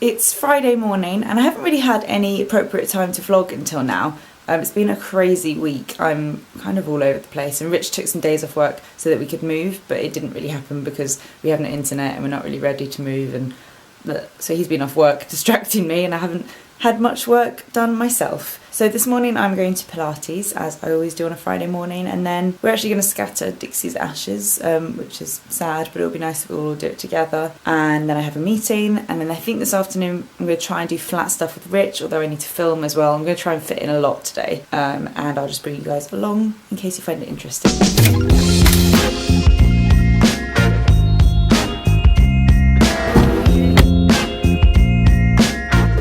It's Friday morning and I haven't really had any appropriate time to vlog until now. It's been a crazy week. I'm kind of all over the place, and Rich took some days off work so that we could move, but it didn't really happen because we have no internet and we're not really ready to move, and so he's been off work distracting me and I haven't had much work done myself. So this morning I'm going to Pilates, as I always do on a Friday morning, and then we're actually going to scatter Dixie's ashes, which is sad, but it'll be nice if we all do it together. And then I have a meeting, and then I think this afternoon I'm going to try and do flat stuff with Rich, although I need to film as well. I'm going to try and fit in a lot today, and I'll just bring you guys along in case you find it interesting.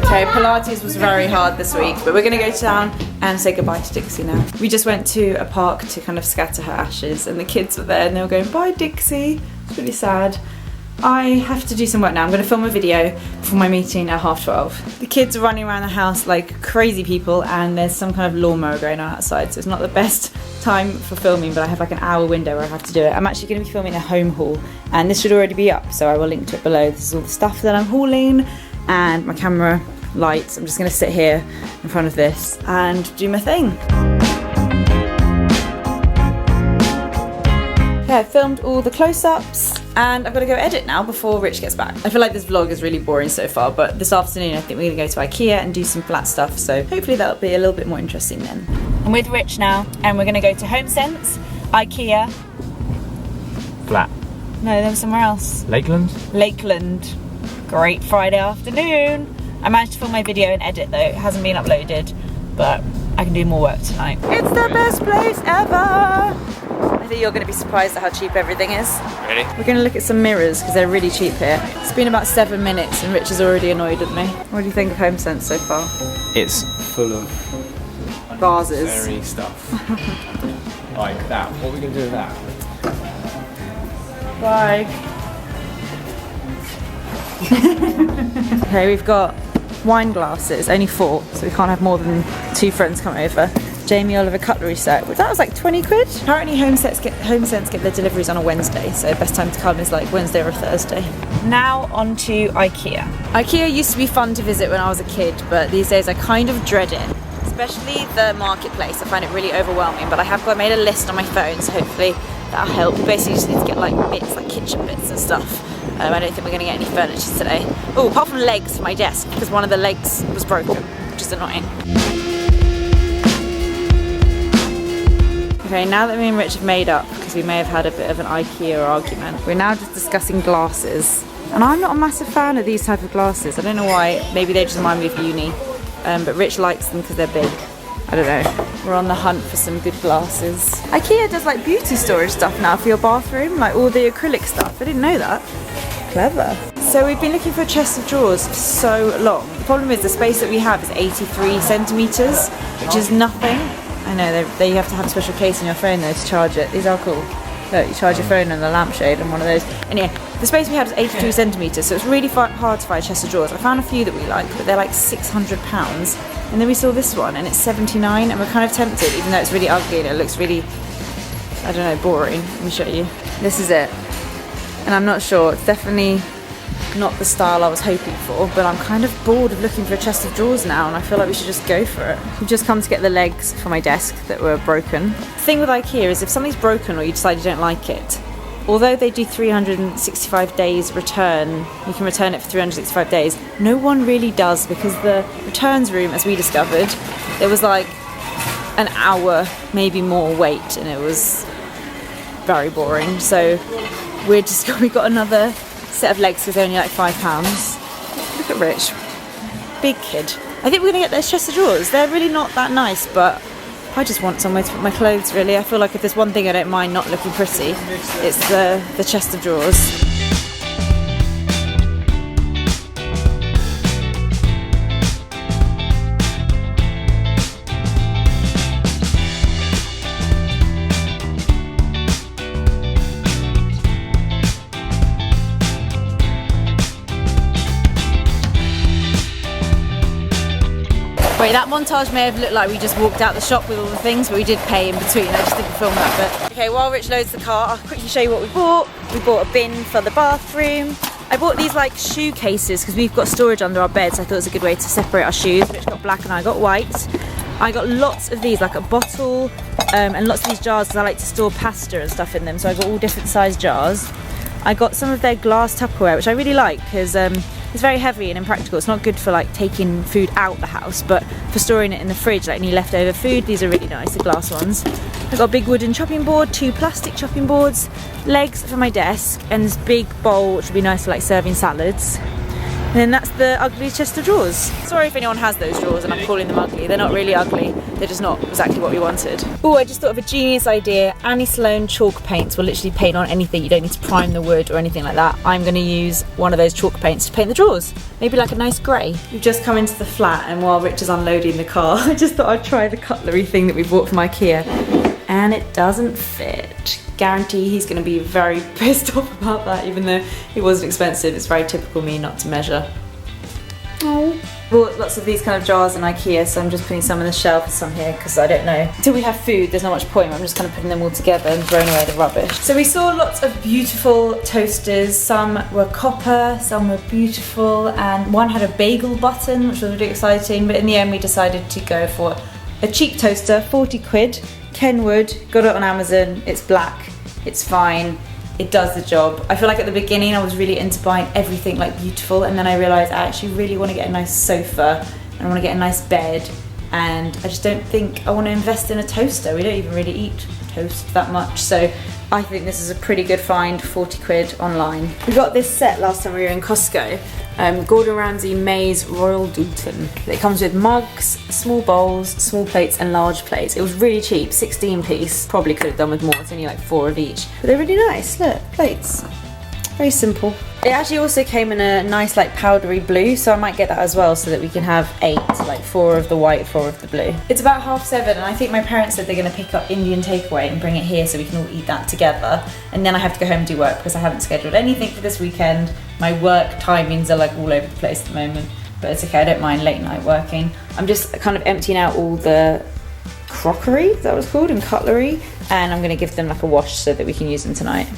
Okay, Pilates was very hard this week, but we're going to go down and say goodbye to Dixie now. We just went to a park to kind of scatter her ashes, and the kids were there and they were going, "Bye Dixie." It's really sad. I have to do some work now. I'm going to film a video for my meeting at 12:30. The kids are running around the house like crazy people, and there's some kind of lawnmower going on outside, so it's not the best time for filming, but I have like an hour window where I have to do it. I'm actually going to be filming a home haul, and this should already be up, so I will link to it below. This is all the stuff that I'm hauling, and my camera lights. I'm just going to sit here in front of this and do my thing. Okay, I've filmed all the close-ups and I've got to go edit now before Rich gets back. I feel like this vlog is really boring so far, but this afternoon I think we're going to go to Ikea and do some flat stuff, so hopefully that'll be a little bit more interesting then. I'm with Rich now and we're going to go to Home Sense, Ikea. Flat. No, there was somewhere else. Lakeland? Lakeland. Great Friday afternoon. I managed to film my video and edit though, it hasn't been uploaded, but I can do more work tonight. It's the best place ever! I think you're going to be surprised at how cheap everything is. Really? We're going to look at some mirrors because they're really cheap here. It's been about 7 minutes and Rich is already annoyed at me. What do you think of Home Sense so far? It's full of vases. unnecessary stuff. Like that. What are we going to do with that? Bye. Okay, we've got wine glasses, only 4, so we can't have more than 2 friends come over. Jamie Oliver cutlery set, that was like 20 quid. Apparently Home Sense get their deliveries on a Wednesday, so best time to come is like Wednesday or Thursday. Now on to Ikea. Ikea used to be fun to visit when I was a kid, but these days I kind of dread it. Especially the marketplace, I find it really overwhelming, but I have made a list on my phone, so hopefully that'll help. We basically just need to get like bits, like kitchen bits and stuff. I don't think we're going to get any furniture today. Oh, apart from legs for my desk, because one of the legs was broken, which is annoying. Okay, now that me and Rich have made up, because we may have had a bit of an Ikea argument, we're now just discussing glasses. And I'm not a massive fan of these type of glasses. I don't know why, maybe they just remind me of uni. But Rich likes them because they're big. I don't know. We're on the hunt for some good glasses. Ikea does like beauty storage stuff now for your bathroom, like all the acrylic stuff. I didn't know that. Clever. So we've been looking for a chest of drawers for so long. The problem is the space that we have is 83 centimetres, which is nothing. I know, you have to have a special case on your phone though to charge it. These are cool. Look, you charge your phone on the lampshade on one of those. Anyway, the space we have is 83 centimetres, so it's really hard to find a chest of drawers. I found a few that we like, but they're like £600. And then we saw this one and it's 79, and we're kind of tempted, even though it's really ugly and it looks really, I don't know, boring. Let me show you. This is it. And I'm not sure, it's definitely not the style I was hoping for, but I'm kind of bored of looking for a chest of drawers now, and I feel like we should just go for it. We've just come to get the legs for my desk that were broken. The thing with Ikea is if something's broken or you decide you don't like it, although they do 365 days return, you can return it for 365 days, no one really does, because the returns room, as we discovered, there was like an hour, maybe more wait, and it was very boring. So we got another set of legs because they're only like £5. Look at Rich, big kid. I think we're gonna get those chest of drawers. They're really not that nice, but I just want somewhere to put my clothes really. I feel like if there's one thing I don't mind not looking pretty, it's the chest of drawers. Wait, that montage may have looked like we just walked out the shop with all the things, but we did pay in between. I just didn't film that bit. Okay, while Rich loads the car, I'll quickly show you what we bought. We bought a bin for the bathroom. I bought these like shoe cases because we've got storage under our bed, so I thought it was a good way to separate our shoes. Which got black and I got white. I got lots of these, like a bottle, and lots of these jars because I like to store pasta and stuff in them, so I got all different size jars. I got some of their glass Tupperware, which I really like because it's very heavy and impractical. It's not good for like taking food out the house, but for storing it in the fridge, like any leftover food, these are really nice, the glass ones. I've got a big wooden chopping board, 2 plastic chopping boards, legs for my desk, and this big bowl which would be nice for like serving salads. And then that's the ugly chest of drawers. Sorry if anyone has those drawers and I'm calling them ugly. They're not really ugly, they're just not exactly what we wanted. Oh, I just thought of a genius idea. Annie Sloan chalk paints will literally paint on anything. You don't need to prime the wood or anything like that. I'm going to use one of those chalk paints to paint the drawers. Maybe like a nice grey. We've just come into the flat and while Rich is unloading the car, I just thought I'd try the cutlery thing that we bought from Ikea. And it doesn't fit. Guarantee he's going to be very pissed off about that, even though it wasn't expensive. It's very typical me not to measure. Oh. Bought lots of these kind of jars in Ikea, so I'm just putting some on the shelf and some here because I don't know. Until we have food, there's not much point. I'm just kind of putting them all together and throwing away the rubbish. So we saw lots of beautiful toasters. Some were copper, some were beautiful, and one had a bagel button, which was really exciting. But in the end, we decided to go for a cheap toaster, 40 quid. Kenwood, got it on Amazon. It's black, it's fine, it does the job. I feel like at the beginning I was really into buying everything like beautiful, and then I realised I actually really want to get a nice sofa and I want to get a nice bed, and I just don't think I want to invest in a toaster. We don't even really eat toast that much, so I think this is a pretty good find, 40 quid online. We got this set last time we were in Costco. Gordon Ramsay Maize Royal Doulton. It comes with mugs, small bowls, small plates and large plates. It was really cheap, 16 piece. Probably could have done with more, it's only like 4 of each. But they're really nice, look, plates. Very simple. It actually also came in a nice like powdery blue, so I might get that as well so that we can have 8, like 4 of the white, 4 of the blue. It's about 7:30 and I think my parents said they're going to pick up Indian takeaway and bring it here so we can all eat that together. And then I have to go home and do work because I haven't scheduled anything for this weekend. My work timings are like all over the place at the moment, but it's okay, I don't mind late night working. I'm just kind of emptying out all the crockery, is that what it's called, and cutlery, and I'm going to give them like a wash so that we can use them tonight.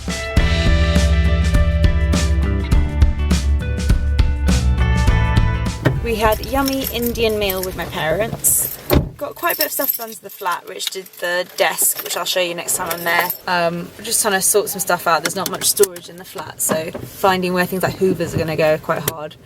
We had yummy Indian meal with my parents. Got quite a bit of stuff done to the flat. Rich did the desk, which I'll show you next time I'm there. We're just trying to sort some stuff out. There's not much storage in the flat, so finding where things like hoovers are going to go quite hard.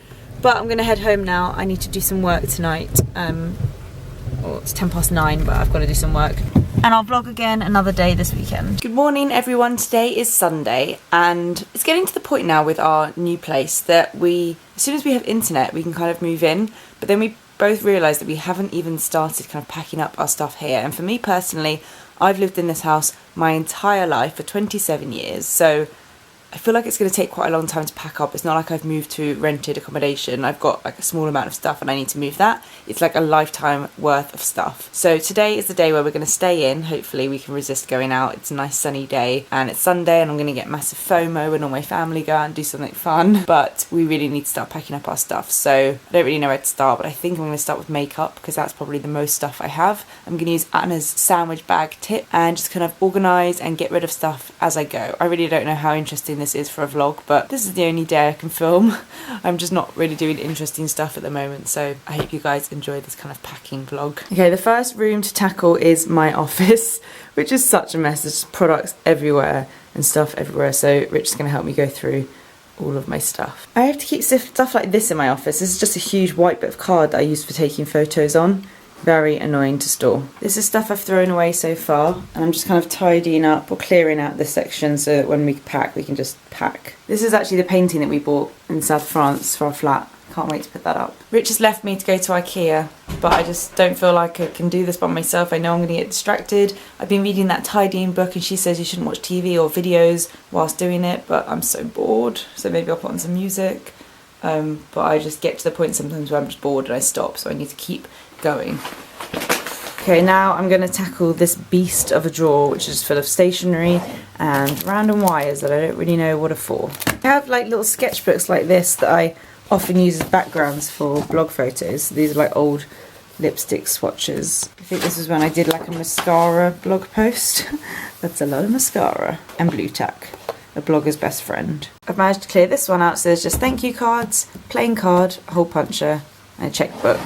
But I'm going to head home now. I need to do some work tonight. It's 9:10, but I've got to do some work. And I'll vlog again another day this weekend. Good morning everyone, today is Sunday and it's getting to the point now with our new place that as soon as we have internet we can kind of move in, but then we both realised that we haven't even started kind of packing up our stuff here. And for me personally, I've lived in this house my entire life for 27 years, so I feel like it's going to take quite a long time to pack up. It's not like I've moved to rented accommodation. I've got like a small amount of stuff and I need to move that. It's like a lifetime worth of stuff. So today is the day where we're going to stay in. Hopefully we can resist going out. It's a nice sunny day and it's Sunday and I'm going to get massive FOMO when all my family go out and do something fun. But we really need to start packing up our stuff. So I don't really know where to start, but I think I'm going to start with makeup because that's probably the most stuff I have. I'm going to use Anna's sandwich bag tip and just kind of organise and get rid of stuff as I go. I really don't know how interesting this is for a vlog, but this is the only day I can film. I'm just not really doing interesting stuff at the moment, so I hope you guys enjoy this kind of packing vlog. Okay, the first room to tackle is my office, which is such a mess. There's products everywhere and stuff everywhere, so Rich is going to help me go through all of my stuff. I have to keep stuff like this in my office. This is just a huge white bit of card that I use for taking photos on. Very annoying to store. This is stuff I've thrown away so far, and I'm just kind of tidying up or clearing out this section so that when we pack, we can just pack. This is actually the painting that we bought in South France for our flat. Can't wait to put that up. Rich has left me to go to Ikea, but I just don't feel like I can do this by myself. I know I'm going to get distracted. I've been reading that tidying book and she says you shouldn't watch TV or videos whilst doing it, but I'm so bored, so maybe I'll put on some music. But I just get to the point sometimes where I'm just bored and I stop, so I need to keep going. Okay, now I'm going to tackle this beast of a drawer, which is full of stationery and random wires that I don't really know what are for. I have like little sketchbooks like this that I often use as backgrounds for blog photos. These are like old lipstick swatches. I think this was when I did like a mascara blog post. That's a lot of mascara and blue tack. a blogger's best friend. I've managed to clear this one out, so there's just thank you cards, plain card, a hole puncher, and a checkbook.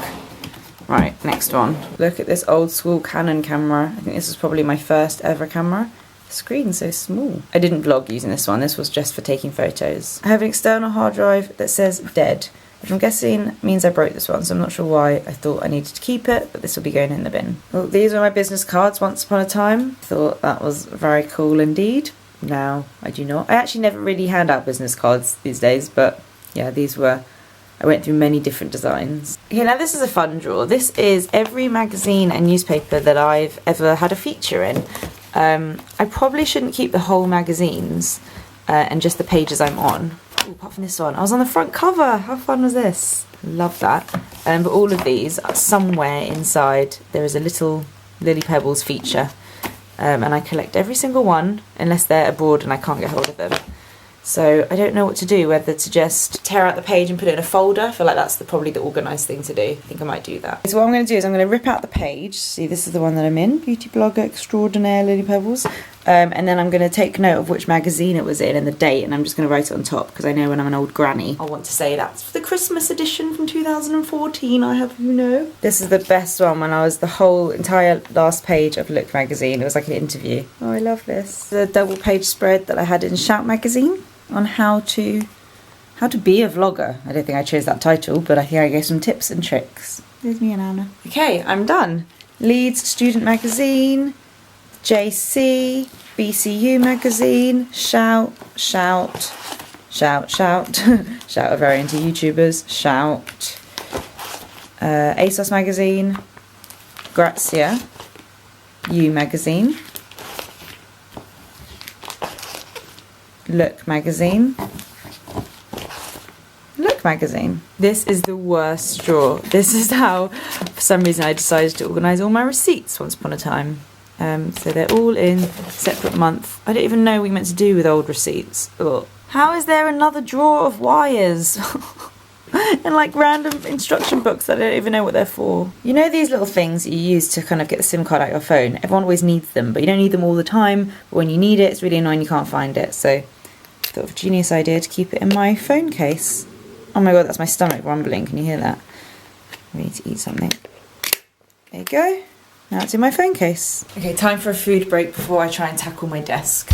Right, next one. Look at this old school Canon camera. I think this was probably my first ever camera. The screen's so small. I didn't vlog using this one, this was just for taking photos. I have an external hard drive that says dead, which I'm guessing means I broke this one, so I'm not sure why I thought I needed to keep it, but this will be going in the bin. Well, these are my business cards once upon a time. Thought that was very cool indeed. Now I do not. I actually never really hand out business cards these days, but yeah, these were, I went through many different designs. Okay, now this is a fun drawer. This is every magazine and newspaper that I've ever had a feature in. I probably shouldn't keep the whole magazines and just the pages I'm on. Ooh, apart from this one, I was on the front cover. How fun was this? Love that. But all of these, somewhere inside, there is a little Lily Pebbles feature. And I collect every single one, unless they're abroad and I can't get hold of them. So I don't know what to do, whether to just tear out the page and put it in a folder. I feel like that's probably the organised thing to do. I think I might do that. So what I'm going to do is I'm going to rip out the page. See, this is the one that I'm in. Beauty blogger extraordinaire Lily Pebbles. And then I'm going to take note of which magazine it was in and the date, and I'm just going to write it on top because I know when I'm an old granny I'll want to say that's for the Christmas edition from 2014, I have you know. This is the best one when I was the whole entire last page of Look magazine. It was like an interview. Oh, I love this. The double page spread that I had in Shout magazine on how to be a vlogger. I don't think I chose that title, but I think I gave some tips and tricks. There's me and Anna. Okay, I'm done. Leeds Student Magazine, JC, BCU Magazine, Shout, Shout, Shout, Shout, Shout are very into YouTubers, Shout, ASOS Magazine, Grazia, You Magazine, Look Magazine, Look Magazine. This is the worst drawer. This is how, for some reason, I decided to organise all my receipts once upon a time. So they're all in separate month. I don't even know what you're meant to do with old receipts. Ugh. How is there another drawer of wires? And like random instruction books that I don't even know what they're for. You know these little things that you use to kind of get the SIM card out of your phone? Everyone always needs them, but you don't need them all the time. But when you need it, it's really annoying you can't find it. So I thought of a genius idea to keep it in my phone case. Oh my god, that's my stomach rumbling. Can you hear that? I need to eat something. There you go. Now it's in my phone case. Okay, time for a food break before I try and tackle my desk.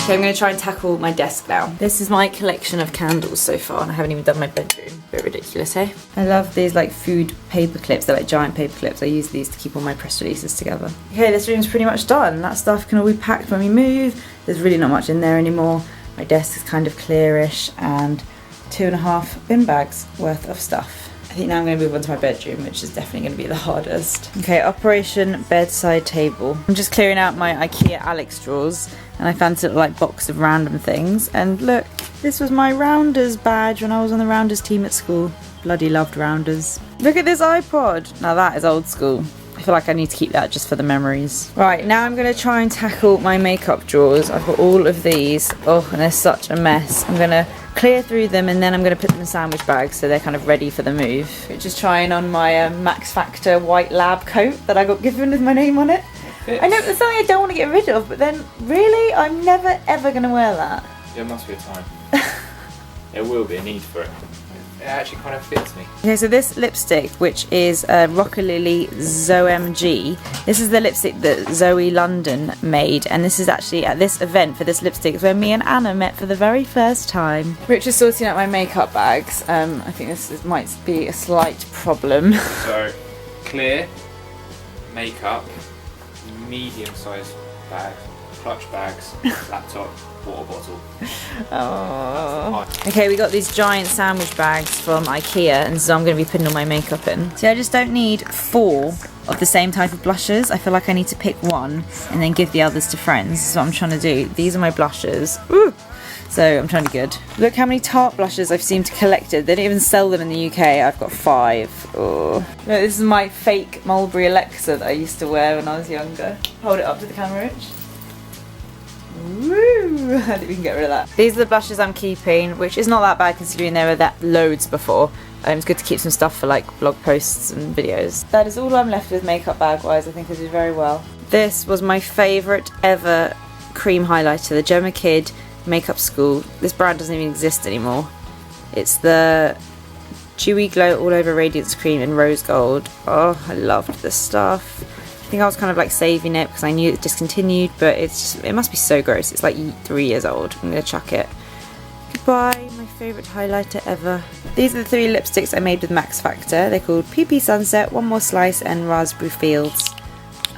Okay, I'm going to try and tackle my desk now. This is my collection of candles so far, and I haven't even done my bedroom. Bit ridiculous, hey? I love these like food paper clips. They're like giant paper clips. I use these to keep all my press releases together. Okay, this room's pretty much done. That stuff can all be packed when we move. There's really not much in there anymore. My desk is kind of clearish, and 2.5 bin bags worth of stuff. I think now I'm going to move on to my bedroom, which is definitely going to be the hardest. Okay, Operation Bedside Table. I'm just clearing out my Ikea Alex drawers, and I found a little like box of random things. And look, this was my Rounders badge when I was on the Rounders team at school. Bloody loved Rounders. Look at this iPod. Now that is old school. I feel like I need to keep that just for the memories. Right, now I'm going to try and tackle my makeup drawers. I've got all of these. Oh, and they're such a mess. I'm going to clear through them, and then I'm going to put them in sandwich bags so they're kind of ready for the move. Just trying on my Max Factor white lab coat that I got given with my name on it. I know it's something I don't want to get rid of, but then really, I'm never ever going to wear that. There must be a time. There will be a need for it. It actually kind of fits me. Okay, so this lipstick, which is Rocker Lily ZOMG, this is the lipstick that Zoe London made, and this is actually at this event for this lipstick where me and Anna met for the very first time. Rich is sorting out my makeup bags. I think might be a slight problem. So, clear, makeup, medium-sized bags, clutch bags, laptop, water bottle. Oh. Okay, we got these giant sandwich bags from Ikea, and so I'm going to be putting all my makeup in. See, I just don't need 4 of the same type of blushes. I feel like I need to pick one and then give the others to friends. That's what I'm trying to do. These are my blushes. Woo! So I'm trying to be good. Look how many Tarte blushes I've seemed to collected. They don't even sell them in the UK. I've got 5. Oh. Look, this is my fake Mulberry Alexa that I used to wear when I was younger. Hold it up to the camera, Rich. Woo! I think we can get rid of that. These are the blushes I'm keeping, which is not that bad considering there were that loads before. It's good to keep some stuff for like blog posts and videos. That is all I'm left with makeup bag wise. I think I did very well. This was my favourite ever cream highlighter, the Gemma Kid Makeup School. This brand doesn't even exist anymore. It's the Dewy Glow All Over Radiance Cream in Rose Gold. Oh, I loved this stuff. I think I was kind of like saving it because I knew it discontinued, but it must be so gross. It's like 3 years old. I'm gonna chuck it. Goodbye, my favourite highlighter ever. These are the 3 lipsticks I made with Max Factor. They're called PP Sunset, One More Slice, and Raspberry Fields.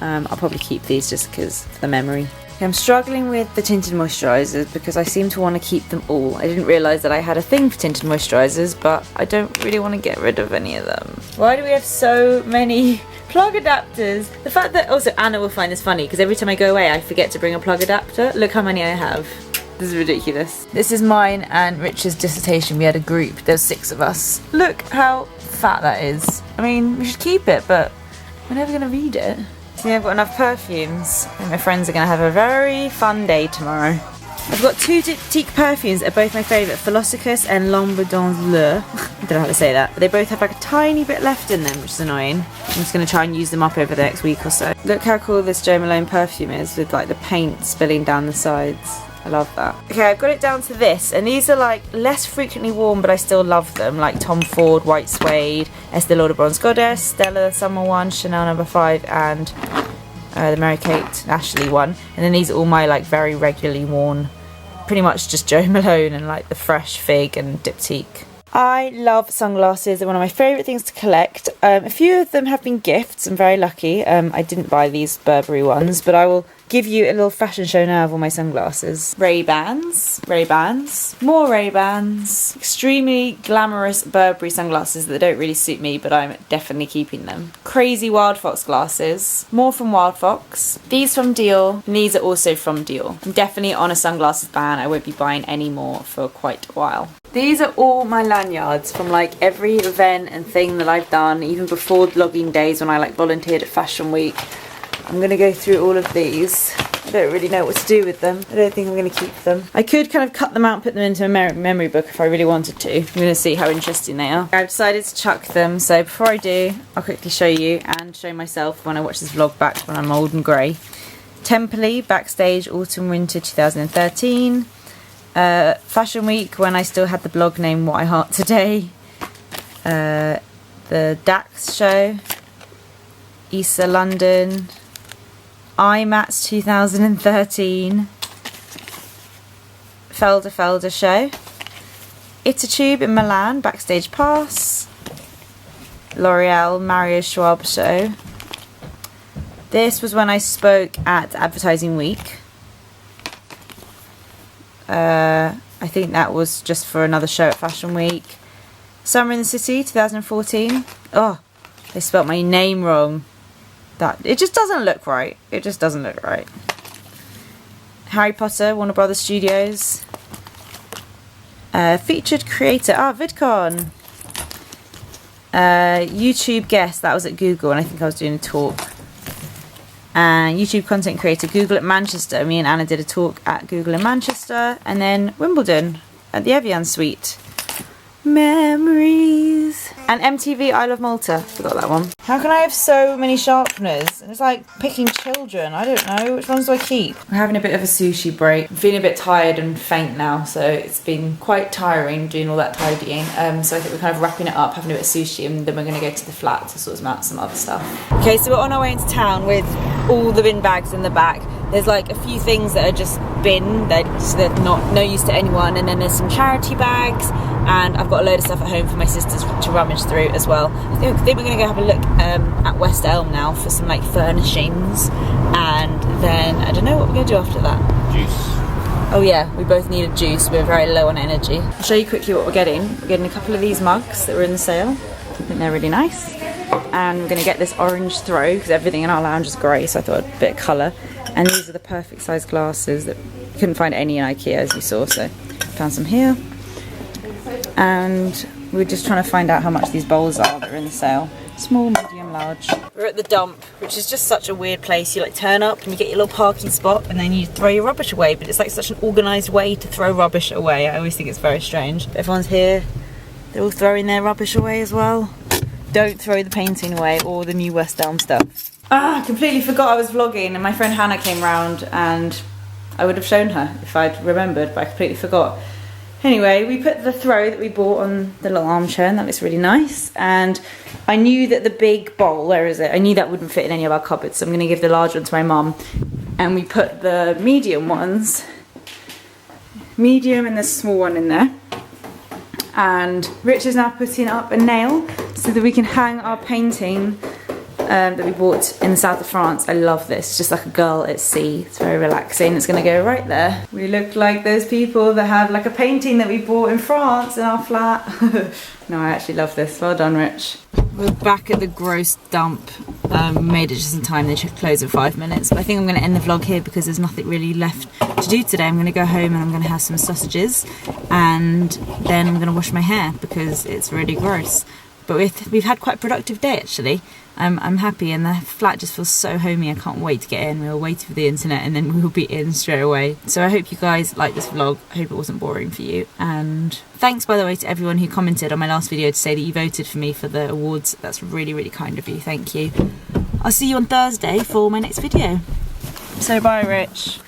I'll probably keep these just because for the memory. Okay, I'm struggling with the tinted moisturisers because I seem to want to keep them all. I didn't realise that I had a thing for tinted moisturisers, but I don't really want to get rid of any of them. Why do we have so many plug adapters? The fact that also Anna will find this funny because every time I go away I forget to bring a plug adapter. Look how many I have. This is ridiculous. This is mine and Richard's dissertation. We had a group. There's 6 of us. Look how fat that is. I mean, we should keep it, but we're never going to read it. See, I've got enough perfumes. I think my friends are going to have a very fun day tomorrow. I've got 2 Diptyque perfumes that are both my favourite, Philosophus and L'Ombre dans l'Eau. I don't know how to say that. But they both have like a tiny bit left in them, which is annoying. I'm just going to try and use them up over the next week or so. Look how cool this Jo Malone perfume is with like the paint spilling down the sides. I love that. Okay, I've got it down to this, and these are like less frequently worn, but I still love them. Like Tom Ford White Suede, Estee Lauder Bronze Goddess, Stella Summer 1, Chanel No. 5, and the Mary-Kate Ashley one. And then these are all my like very regularly worn, pretty much just Jo Malone and like the Fresh Fig and Diptyque. I love sunglasses. They're one of my favourite things to collect. A few of them have been gifts. I'm very lucky. I didn't buy these Burberry ones, but I will give you a little fashion show now of all my sunglasses. Ray-Bans, more Ray-Bans. Extremely glamorous Burberry sunglasses that don't really suit me, but I'm definitely keeping them. Crazy Wild Fox glasses, more from Wild Fox. These from Dior, and these are also from Dior. I'm definitely on a sunglasses ban. I won't be buying any more for quite a while. These are all my lanyards from like every event and thing that I've done, even before vlogging days when I like volunteered at Fashion Week. I'm going to go through all of these. I don't really know what to do with them. I don't think I'm going to keep them. I could kind of cut them out and put them into a memory book if I really wanted to. I'm going to see how interesting they are. I've decided to chuck them, so before I do, I'll quickly show you and show myself when I watch this vlog back when I'm old and grey. Temperley, Backstage, Autumn Winter 2013. Fashion Week when I still had the blog name What I Heart Today. The Dax show. Easter London. IMATS 2013, Felder show, Itatube in Milan, Backstage Pass, L'Oreal Mario Schwab show. This was when I spoke at Advertising Week. I think that was just for another show at Fashion Week. Summer in the City 2014. Oh, they spelt my name wrong. It just doesn't look right. It just doesn't look right. Harry Potter, Warner Brothers Studios. Featured creator, VidCon. YouTube guest, that was at Google, and I think I was doing a talk. And YouTube content creator, Google at Manchester. Me and Anna did a talk at Google in Manchester. And then Wimbledon at the Evian Suite. Memories. And MTV I Love Malta. Forgot that one. How can I have so many sharpeners? It's like picking children. I don't know. Which ones do I keep? We're having a bit of a sushi break. I'm feeling a bit tired and faint now, so it's been quite tiring doing all that tidying. So I think we're kind of wrapping it up, having a bit of sushi, and then we're going to go to the flat to sort out some other stuff. Okay, so we're on our way into town with all the bin bags in the back. There's like a few things that are just bin, they're not no use to anyone, and then there's some charity bags, and I've got a load of stuff at home for my sisters to rummage through as well. I think we're going to go have a look at West Elm now for some like furnishings, and then I don't know what we're going to do after that. Juice. Oh yeah, we both need a juice, we're very low on energy. I'll show you quickly what we're getting. We're getting a couple of these mugs that were in the sale. I think they're really nice. And we're going to get this orange throw because everything in our lounge is grey, so I thought a bit of colour. And these are the perfect size glasses that you couldn't find any in Ikea, as you saw, so found some here. And we're just trying to find out how much these bowls are that are in the sale. Small, medium, large. We're at the dump, which is just such a weird place. You like turn up and you get your little parking spot and then you throw your rubbish away, but it's like such an organised way to throw rubbish away. I always think it's very strange. Everyone's here They're all throwing their rubbish away as well. Don't throw the painting away or the new West Elm stuff. I completely forgot I was vlogging, and my friend Hannah came round and I would have shown her if I'd remembered, but I completely forgot. Anyway, we put the throw that we bought on the little armchair, and that looks really nice. And I knew that the big bowl, where is it? I knew that wouldn't fit in any of our cupboards, so I'm going to give the large one to my mum. And we put the medium ones, medium and the small one in there. And Rich is now putting up a nail so that we can hang our painting that we bought in the south of France. I love this. It's just like a girl at sea. It's very relaxing. It's going to go right there. We look like those people that have like a painting that we bought in France in our flat. No, I actually love this. Well done, Rich. We're back at the gross dump. Made it just in time. They should close in 5 minutes. But I think I'm going to end the vlog here because there's nothing really left to do today. I'm going to go home and I'm going to have some sausages. And then I'm going to wash my hair because it's really gross. But we've had quite a productive day actually. I'm happy, and the flat just feels so homey. I can't wait to get in. We were waiting for the internet and then we will be in straight away. So I hope you guys like this vlog. I hope it wasn't boring for you. And thanks, by the way, to everyone who commented on my last video to say that you voted for me for the awards. That's really, really kind of you. Thank you. I'll see you on Thursday for my next video. So bye, Rich.